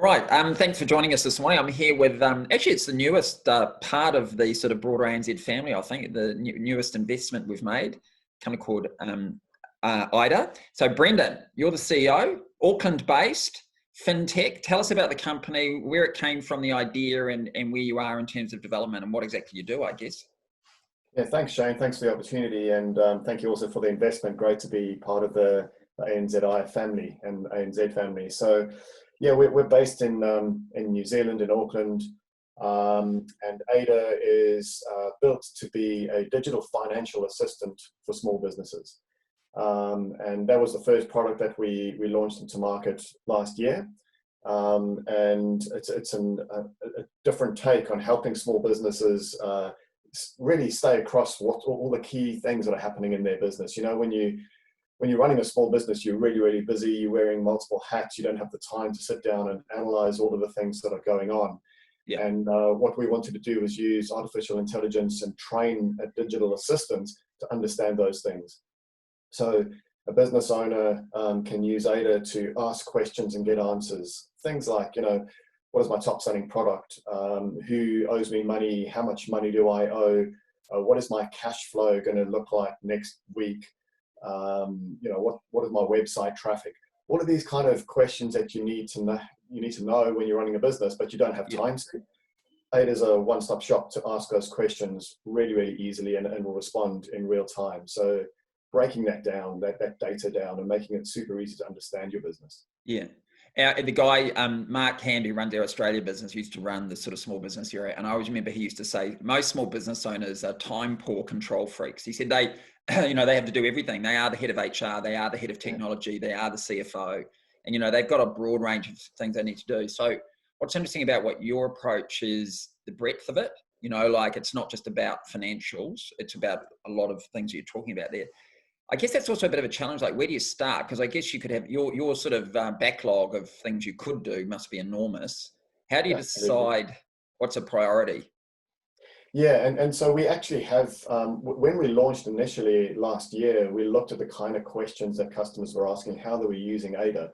Right. Thanks for joining us this morning. I'm here with, actually, it's the newest part of the sort of broader ANZ family, I think, the newest investment we've made, a company called IDA. So, Brendan, you're the CEO, Auckland-based, fintech. Tell us about the company, where it came from, the idea, and where you are in terms of development and what exactly you do, I guess. Yeah, thanks, Shane. Thanks for the opportunity, and thank you also for the investment. Great to be part of the ANZI family and ANZ family. So, yeah, we're based in New Zealand, in Auckland, and ADA is built to be a digital financial assistant for small businesses. And that was the first product that we launched into market last year. And it's a different take on helping small businesses really stay across what all the key things that are happening in their business. You know, when you're running a small business, you're really busy, you're wearing multiple hats, you don't have the time to sit down and analyze all of the things that are going on. Yeah. And what we wanted to do is use artificial intelligence and train a digital assistant to understand those things. So a business owner can use ADA to ask questions and get answers. Things like, you know, what is my top selling product? Who owes me money? How much money do I owe? What is my cash flow going to look like next week? You know, what is my website traffic? All of these kind of questions that you need to know when you're running a business, but you don't have time to. ADA is a one-stop shop to ask those questions really easily and will respond in real time. So breaking that down, that data down, and making it super easy to understand your business. Yeah. The guy, Mark Hand, who runs our Australia business, used to run the sort of small business area. And I always remember he used to say, most small business owners are time poor control freaks. He said they have to do everything. They are the head of HR. They are the head of technology. They are the CFO. And, they've got a broad range of things they need to do. So what's interesting about what your approach is the breadth of it. Like it's not just about financials. It's about a lot of things you're talking about there. I guess that's also a bit of a challenge. Like, where do you start? Because I guess you could have your sort of backlog of things you could do must be enormous. How do you decide what's a priority? Yeah, and so we actually have, when we launched initially last year, we looked at the kind of questions that customers were asking, how they were using ADA.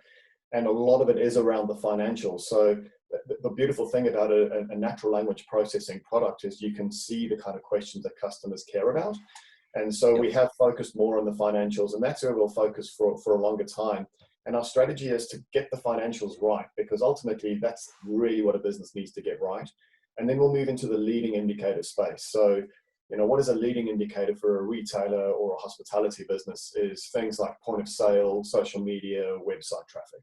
And a lot of it is around the financials. So the beautiful thing about a natural language processing product is you can see the kind of questions that customers care about. And so we have focused more on the financials, and that's where we'll focus for a longer time. And our strategy is to get the financials right, because ultimately that's really what a business needs to get right. And then we'll move into the leading indicator space. So, what is a leading indicator for a retailer or a hospitality business is things like point of sale, social media, website traffic.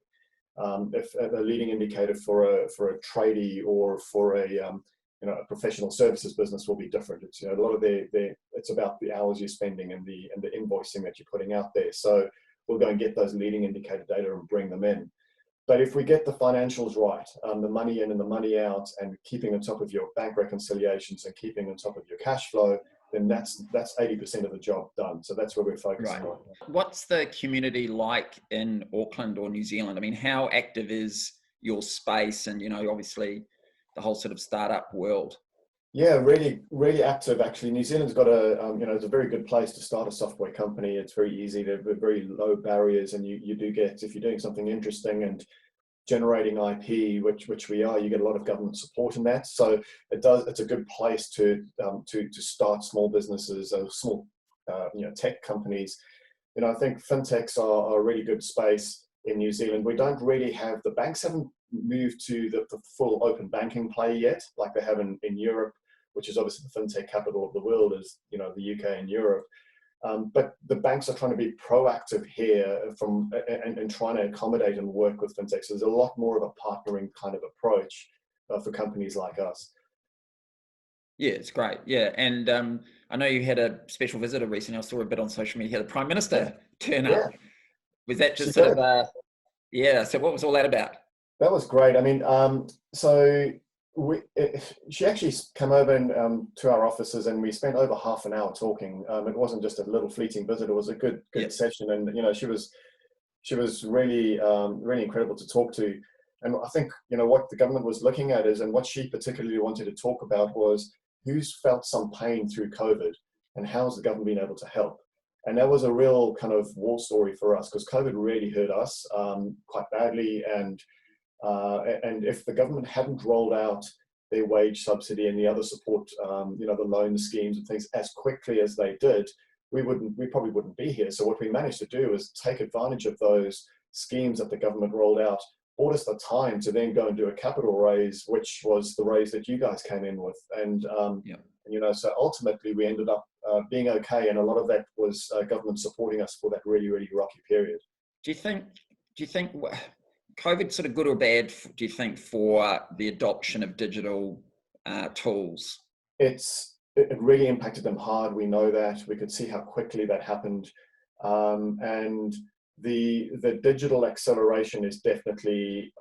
If a leading indicator for a tradie or for a professional services business will be different. It's a lot of it's about the hours you're spending and the invoicing that you're putting out there. So we'll go and get those leading indicator data and bring them in. But if we get the financials right, the money in and the money out, and keeping on top of your bank reconciliations and keeping on top of your cash flow, then that's 80% of the job done. So that's where we're focusing on. What's the community like in Auckland or New Zealand? I mean, how active is your space and, obviously the whole sort of startup world? Yeah, really active actually. New Zealand's got it's a very good place to start a software company. It's very easy. There are very low barriers, and you do get, if you're doing something interesting and generating IP, which we are, you get a lot of government support in that. So it's a good place to start small businesses, small tech companies. I think fintechs are a really good space in New Zealand. We don't really have, the banks haven't moved to the full open banking play yet, like they have in Europe, which is obviously the fintech capital of the world, is the UK and Europe. But the banks are trying to be proactive here and trying to accommodate and work with fintechs. So there's a lot more of a partnering kind of approach for companies like us. Yeah, it's great. Yeah, and I know you had a special visitor recently. I saw a bit on social media. You had the Prime Minister turn up. Was that just sort of so what was all that about? That was great. I mean, so she actually came over to our offices, and we spent over half an hour talking. It wasn't just a little fleeting visit; it was a good session. And she was really incredible to talk to. And I think what the government was looking at is, and what she particularly wanted to talk about was who's felt some pain through COVID, and how's the government been able to help. And that was a real kind of war story for us, because COVID really hurt us quite badly, and And if the government hadn't rolled out their wage subsidy and the other support, the loan schemes and things as quickly as they did, we probably wouldn't be here. So what we managed to do is take advantage of those schemes that the government rolled out, bought us the time to then go and do a capital raise, which was the raise that you guys came in with. And, so ultimately we ended up being okay. And a lot of that was government supporting us for that really, really rocky period. Do you think COVID sort of good or bad, do you think, for the adoption of digital tools? It really impacted them hard. We know that. We could see how quickly that happened. And the digital acceleration is definitely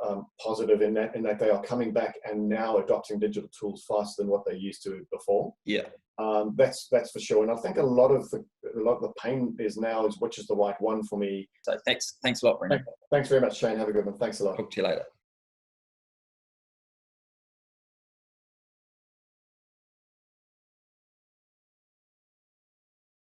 positive in that they are coming back and now adopting digital tools faster than what they used to before. Yeah. That's for sure. And I think a lot of the pain is now which is the right one for me. So thanks a lot, Brendan. Thanks very much, Shane. Have a good one. Thanks a lot. Talk to you later.